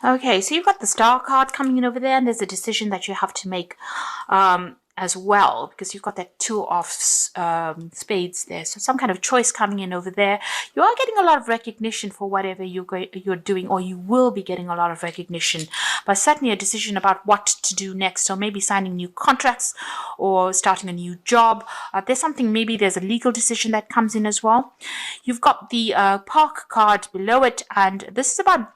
Okay, so you've got the star card coming in over there, and there's a decision that you have to make as well, because you've got that two of spades there. So some kind of choice coming in over there. You are getting a lot of recognition for whatever you're doing, or you will be getting a lot of recognition, but certainly a decision about what to do next. So maybe signing new contracts or starting a new job. Maybe there's a legal decision that comes in as well. You've got the park card below it, and this is about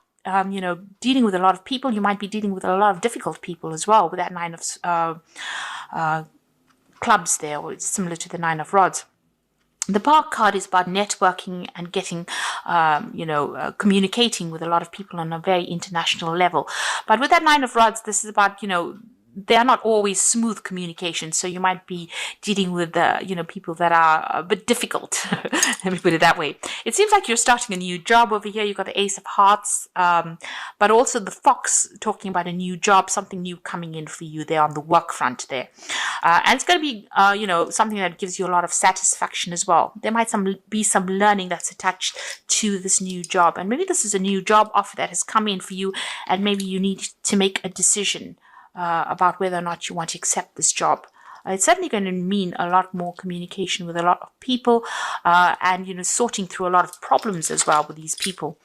dealing with a lot of people. You might be dealing with a lot of difficult people as well with that nine of clubs there, or it's similar to the nine of rods. The park card is about networking and getting, communicating with a lot of people on a very international level. But with that nine of rods, this is about, they are not always smooth communication. So you might be dealing with, people that are a bit difficult. Let me put it that way. It seems like you're starting a new job over here. You've got the Ace of Hearts, but also the Fox talking about a new job, something new coming in for you there on the work front there. And it's going to be, something that gives you a lot of satisfaction as well. There might be some learning that's attached to this new job. And maybe this is a new job offer that has come in for you, and maybe you need to make a decision about whether or not you want to accept this job. It's certainly going to mean a lot more communication with a lot of people, and sorting through a lot of problems as well with these people.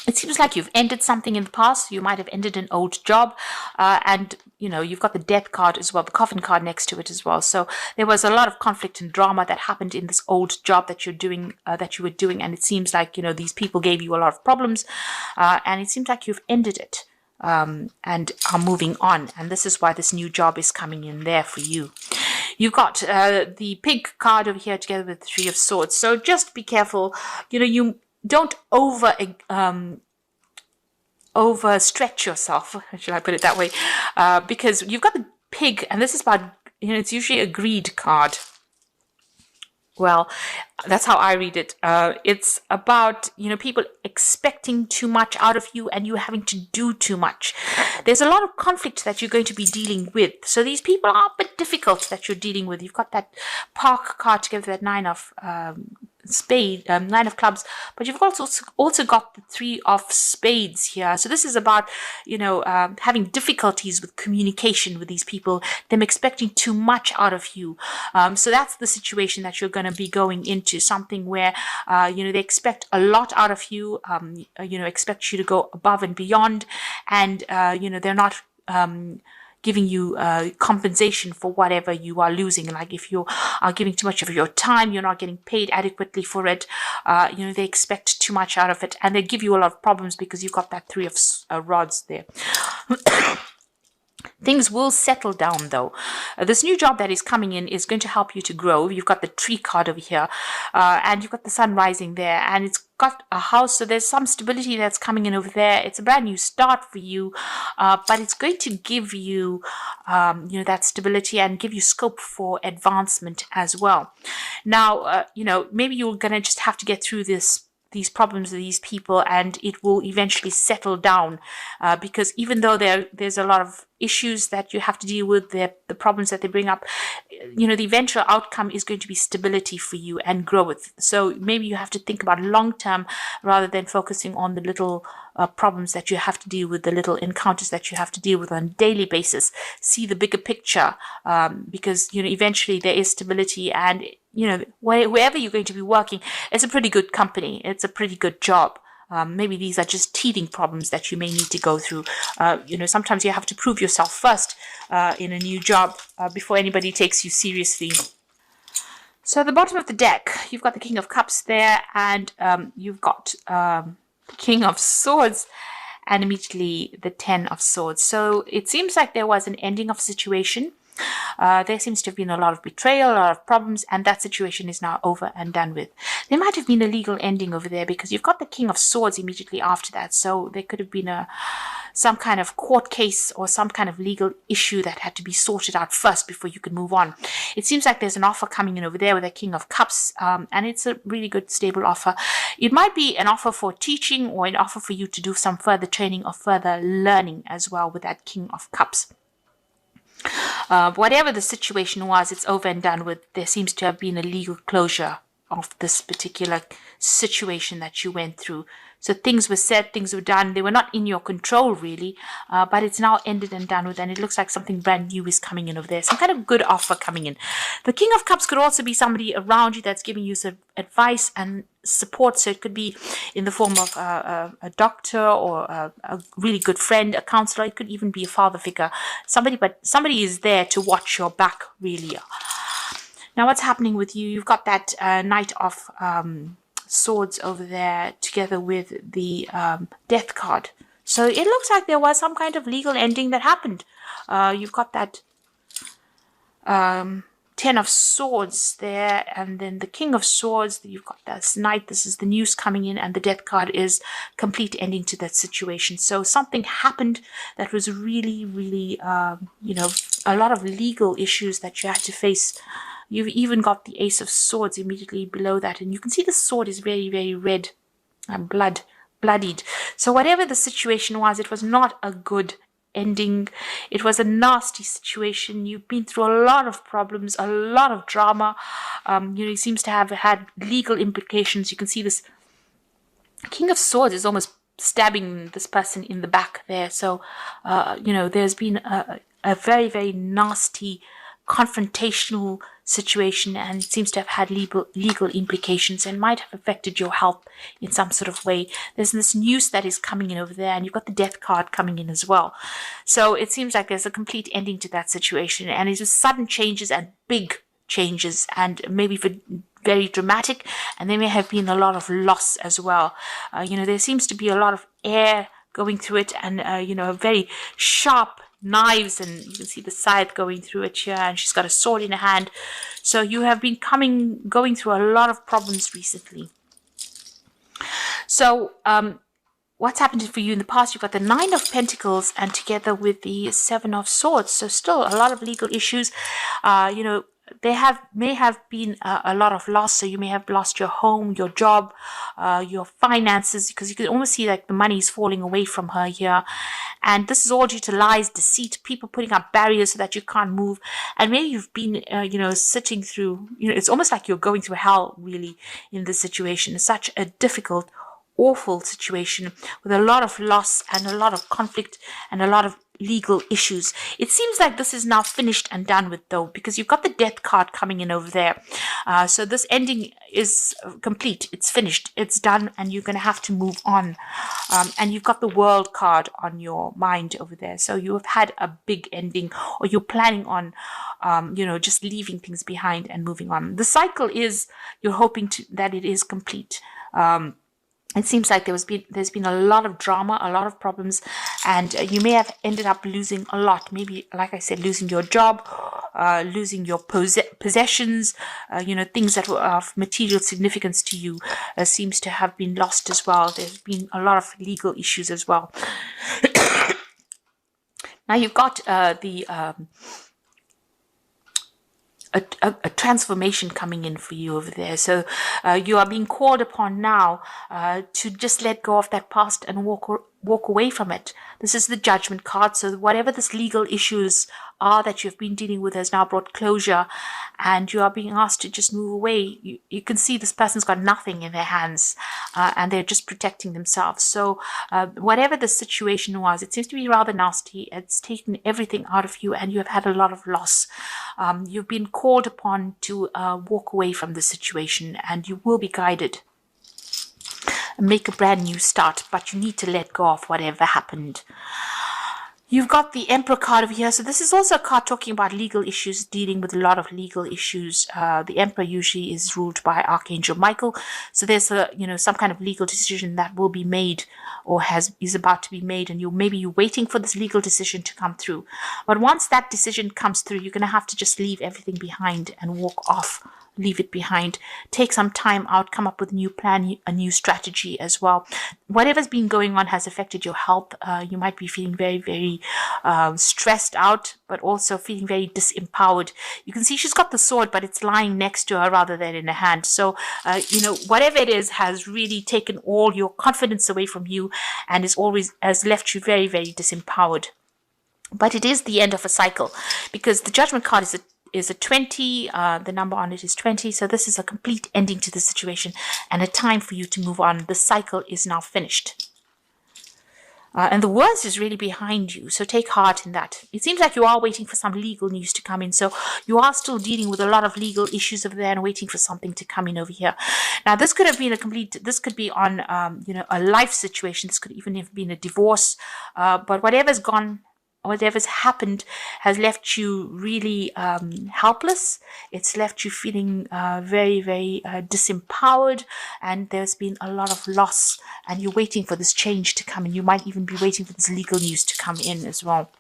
It seems like you've ended something in the past. You might have ended an old job, and you've got the death card as well, the coffin card next to it as well. So there was a lot of conflict and drama that happened in this old job that you were doing, and it seems like these people gave you a lot of problems, and it seems like you've ended it. And are moving on, and this is why this new job is coming in there for you. You've got the pig card over here together with the Three of Swords, so just be careful. You don't overstretch yourself, should I put it that way, because you've got the pig, and this is about, it's usually a greed card. Well, that's how I read it. It's about, people expecting too much out of you and you having to do too much. There's a lot of conflict that you're going to be dealing with. So these people are a bit difficult that you're dealing with. You've got that park card together, that nine of nine of clubs, but you've also got the Three of Spades here. So this is about having difficulties with communication with these people, them expecting too much out of you. So that's the situation that you're going to be going into, something where they expect a lot out of you, expect you to go above and beyond, and they're not giving you compensation for whatever you are losing. Like if you are giving too much of your time, you're not getting paid adequately for it. They expect too much out of it, and they give you a lot of problems because you've got that Three of Rods there. Things will settle down though. This new job that is coming in is going to help you to grow. You've got the tree card over here, and you've got the sun rising there, and it's got a house, so there's some stability that's coming in over there. It's a brand new start for you, but it's going to give you that stability and give you scope for advancement as well. Now maybe you're gonna just have to get through these problems with these people, and it will eventually settle down, because even though there's a lot of issues that you have to deal with, the problems that they bring up, the eventual outcome is going to be stability for you and growth. So maybe you have to think about long term rather than focusing on the little problems that you have to deal with, the little encounters that you have to deal with on a daily basis. See the bigger picture, because eventually there is stability, and wherever you're going to be working, it's a pretty good company, it's a pretty good job. Maybe these are just teething problems that you may need to go through. Sometimes you have to prove yourself first in a new job before anybody takes you seriously. So at the bottom of the deck, you've got the King of Cups there, and you've got the King of Swords, and immediately the Ten of Swords. So it seems like there was an ending of a situation. There seems to have been a lot of betrayal, a lot of problems, and that situation is now over and done with. There might have been a legal ending over there because you've got the King of Swords immediately after that. So there could have been some kind of court case or some kind of legal issue that had to be sorted out first before you could move on. It seems like there's an offer coming in over there with a King of Cups, and it's a really good, stable offer. It might be an offer for teaching or an offer for you to do some further training or further learning as well with that King of Cups. Whatever the situation was, it's over and done with. There seems to have been a legal closure of this particular situation that you went through. So things were said, things were done. They were not in your control, really, but it's now ended and done with, and it looks like something brand new is coming in over there. Some kind of good offer coming in. The King of Cups could also be somebody around you that's giving you some advice and support. So it could be in the form of a doctor or a really good friend, a counselor. It could even be a father figure. Somebody is there to watch your back, really. Now, what's happening with you? You've got that Knight of Swords over there together with the Death card. So it looks like there was some kind of legal ending that happened. You've got that Ten of Swords there, and then the King of Swords. You've got this Knight. This is the news coming in, and the Death card is complete ending to that situation. So something happened that was really, really, you know, a lot of legal issues that you had to face. You've even got the Ace of Swords immediately below that, and you can see the sword is very, very red and bloodied. So whatever the situation was, it was not a good ending. It was a nasty situation. You've been through a lot of problems, a lot of drama. You know, it seems to have had legal implications. You can see this King of Swords is almost stabbing this person in the back there. So, you know, there's been a very, very nasty confrontational situation, and it seems to have had legal implications and might have affected your health in some sort of way. There's this news that is coming in over there, and you've got the Death card coming in as well. So it seems like there's a complete ending to that situation, and it's just sudden changes and big changes, and maybe very dramatic, and there may have been a lot of loss as well. You know, there seems to be a lot of air going through it, and you know, very sharp knives, and you can see the scythe going through it here, and she's got a sword in her hand. So you have been going through a lot of problems recently. So what's happened for you in the past? You've got the Nine of Pentacles and together with the Seven of Swords. So still a lot of legal issues. You know, there may have been a lot of loss. So you may have lost your home, your job, your finances, because you can almost see like the money is falling away from her here. And this is all due to lies, deceit, people putting up barriers so that you can't move. And maybe you've been, you know, sitting through, you know, it's almost like you're going through hell really in this situation. It's such a difficult, awful situation with a lot of loss and a lot of conflict and a lot of legal issues. It seems like this is now finished and done with though, because you've got the Death card coming in over there. So this ending is complete. It's finished. It's done, and you're going to have to move on. And you've got the World card on your mind over there. So you have had a big ending, or you're planning on, you know, just leaving things behind and moving on. The cycle is, you're hoping that it is complete. It seems like there's been a lot of drama, a lot of problems, and you may have ended up losing a lot. Maybe, like I said, losing your job, losing your possessions, you know, things that were of material significance to you seems to have been lost as well. There's been a lot of legal issues as well. Now you've got a transformation coming in for you over there. So you are being called upon now to just let go of that past and walk away from it. This is the Judgment card. So whatever this legal issues are that you've been dealing with has now brought closure, and you are being asked to just move away. You can see this person's got nothing in their hands, and they're just protecting themselves. So whatever the situation was, it seems to be rather nasty. It's taken everything out of you, and you have had a lot of loss. You've been called upon to walk away from the situation, and you will be guided. Make a brand new start, but you need to let go of whatever happened. You've got the Emperor card over here. So this is also a card talking about legal issues, dealing with a lot of legal issues. The Emperor usually is ruled by Archangel Michael. So there's some kind of legal decision that will be made, or is about to be made, and maybe you're waiting for this legal decision to come through. But once that decision comes through, you're going to have to just leave everything behind and walk off. Leave it behind, take some time out, come up with a new plan, a new strategy as well. Whatever's been going on has affected your health. You might be feeling very, very stressed out, but also feeling very disempowered. You can see she's got the sword, but it's lying next to her rather than in her hand. So, whatever it is has really taken all your confidence away from you, and has left you very, very disempowered. But it is the end of a cycle, because the Judgment card is a 20. The number on it is 20. So this is a complete ending to the situation and a time for you to move on. The cycle is now finished. And the worst is really behind you. So take heart in that. It seems like you are waiting for some legal news to come in. So you are still dealing with a lot of legal issues over there and waiting for something to come in over here. Now, this could have been this could be on, a life situation. This could even have been a divorce. But whatever's happened has left you really helpless. It's left you feeling very, very disempowered, and there's been a lot of loss, and you're waiting for this change to come in. You might even be waiting for this legal news to come in as well.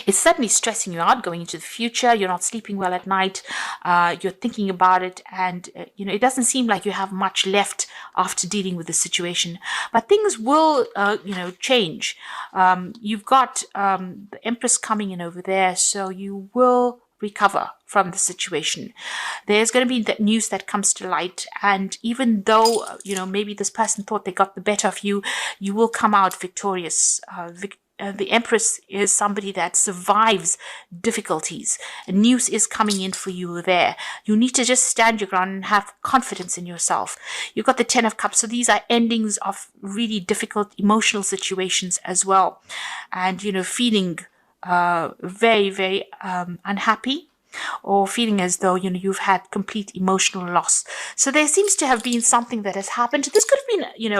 It's certainly stressing you out going into the future. You're not sleeping well at night. You're thinking about it, and it doesn't seem like you have much left after dealing with the situation. But things will, change. You've got the Empress coming in over there, so you will recover from the situation. There's going to be that news that comes to light, and even though maybe this person thought they got the better of you, you will come out victorious. The Empress is somebody that survives difficulties. News is coming in for you there. You need to just stand your ground and have confidence in yourself. You've got the 10 of Cups. So these are endings of really difficult emotional situations as well. And, feeling very, very unhappy, or feeling as though you've had complete emotional loss. So there seems to have been something that has happened. This could have been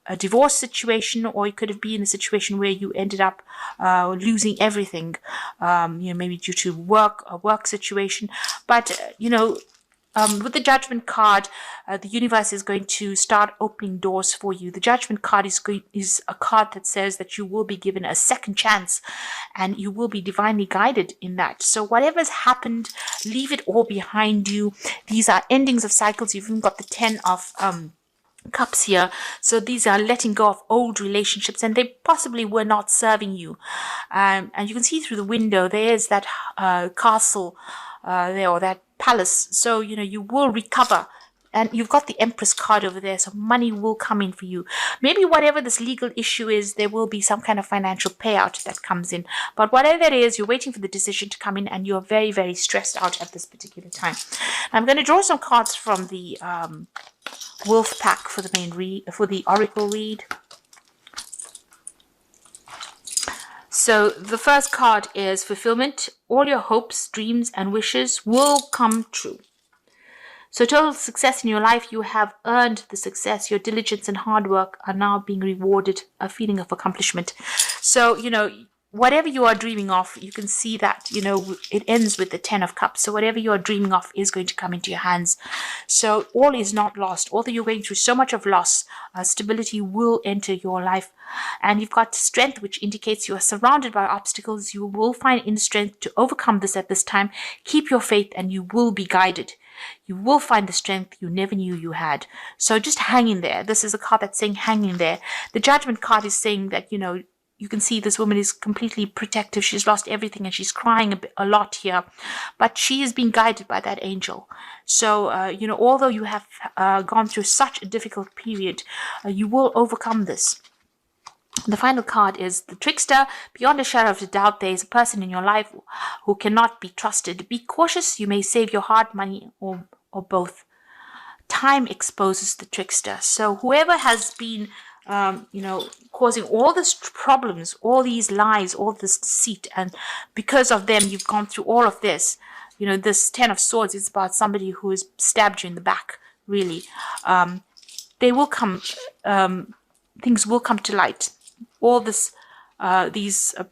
a divorce situation, or it could have been a situation where you ended up losing everything, maybe due to a work situation. But with the Judgment card, the universe is going to start opening doors for you. The Judgment card is a card that says that you will be given a second chance, and you will be divinely guided in that. So whatever's happened, leave it all behind you. These are endings of cycles. You've even got the 10 of Cups here. So these are letting go of old relationships, and they possibly were not serving you. And you can see through the window, there's that castle there, or that palace. So you will recover, and you've got the Empress card over there, so money will come in for you. Maybe whatever this legal issue is, there will be some kind of financial payout that comes in, but whatever it is, you're waiting for the decision to come in, and you're very, very stressed out at this particular time. I'm going to draw some cards from the Wolf pack for the Oracle read. So the first card is fulfillment. All your hopes, dreams, and wishes will come true. So total success in your life, you have earned the success. Your diligence and hard work are now being rewarded, a feeling of accomplishment. So, whatever you are dreaming of, you can see that, it ends with the 10 of Cups. So whatever you are dreaming of is going to come into your hands. So all is not lost. Although you're going through so much of loss, stability will enter your life. And you've got strength, which indicates you are surrounded by obstacles. You will find inner strength to overcome this at this time. Keep your faith, and you will be guided. You will find the strength you never knew you had. So just hang in there. This is a card that's saying hang in there. The Judgment card is saying that, you can see this woman is completely protective. She's lost everything, and she's crying a lot here. But she is being guided by that angel. So, although you have gone through such a difficult period, you will overcome this. The final card is the Trickster. Beyond a shadow of a doubt, there is a person in your life who cannot be trusted. Be cautious. You may save your heart, money, or both. Time exposes the Trickster. So whoever has been causing all these problems, all these lies, all this deceit, and because of them, you've gone through all of this. This 10 of Swords is about somebody who has stabbed you in the back, really. They will come, things will come to light. All these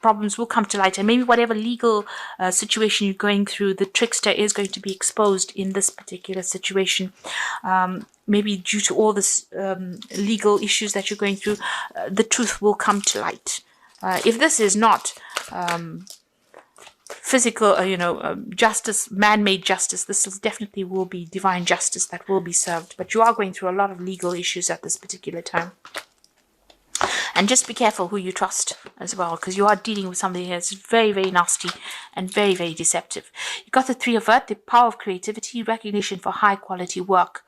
problems will come to light, and maybe whatever legal situation you're going through, the Trickster is going to be exposed in this particular situation. Maybe due to all this legal issues that you're going through, the truth will come to light. If this is not physical, justice, man-made justice, this is definitely will be divine justice that will be served. But you are going through a lot of legal issues at this particular time. And just be careful who you trust as well, because you are dealing with somebody that's very, very nasty and very, very deceptive. You've got the 3 of Earth, the power of creativity, recognition for high quality work.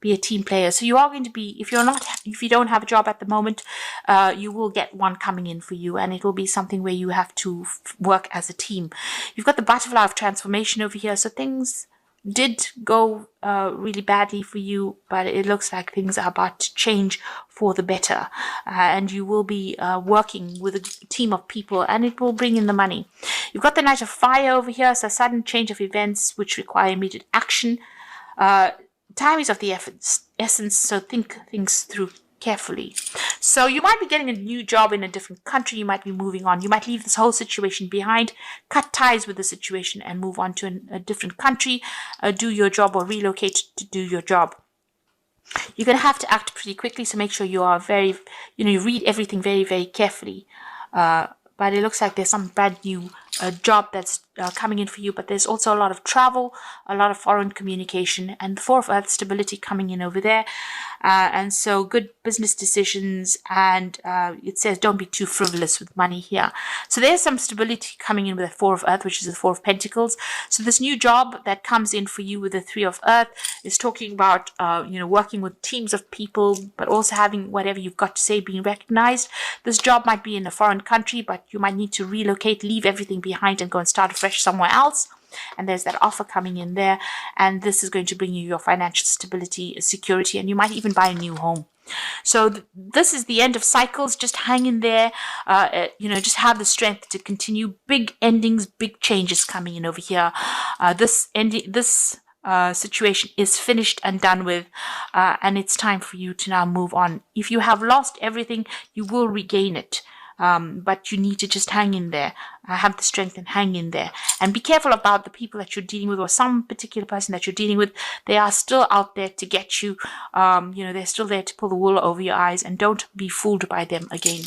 be a team player. So you are going to be, if you don't have a job at the moment, you will get one coming in for you, and it will be something where you have to work as a team. You've got the butterfly of transformation over here. So things did go really badly for you, but it looks like things are about to change for the better, and you will be working with a team of people, and it will bring in the money. You've got the Knight of Fire over here, so sudden change of events which require immediate action. Time is of the essence, so think things through carefully. So you might be getting a new job in a different country. You might be moving on. You might leave this whole situation behind, cut ties with the situation, and move on to a different country, do your job, or relocate to do your job. You're going to have to act pretty quickly, so make sure you are you read everything very, very carefully. But it looks like there's some brand new job that's coming in for you, but there's also a lot of travel, a lot of foreign communication, and the Four of Earth stability coming in over there. And so good business decisions, and it says don't be too frivolous with money here. So there's some stability coming in with the Four of Earth, which is the Four of Pentacles. So this new job that comes in for you with the Three of Earth is talking about working with teams of people, but also having whatever you've got to say being recognized. This job might be in a foreign country, but you might need to relocate, leave everything behind, and go and start afresh somewhere else. And there's that offer coming in there, and this is going to bring you your financial stability, security, and you might even buy a new home. So this is the end of cycles. Just hang in there, just have the strength to continue. Big endings, big changes coming in over here. This situation is finished and done with, and it's time for you to now move on. If you have lost everything, you will regain it. But you need to just hang in there, have the strength and hang in there, and be careful about the people that you're dealing with, or some particular person that you're dealing with. They are still out there to get you. They're still there to pull the wool over your eyes, and don't be fooled by them again.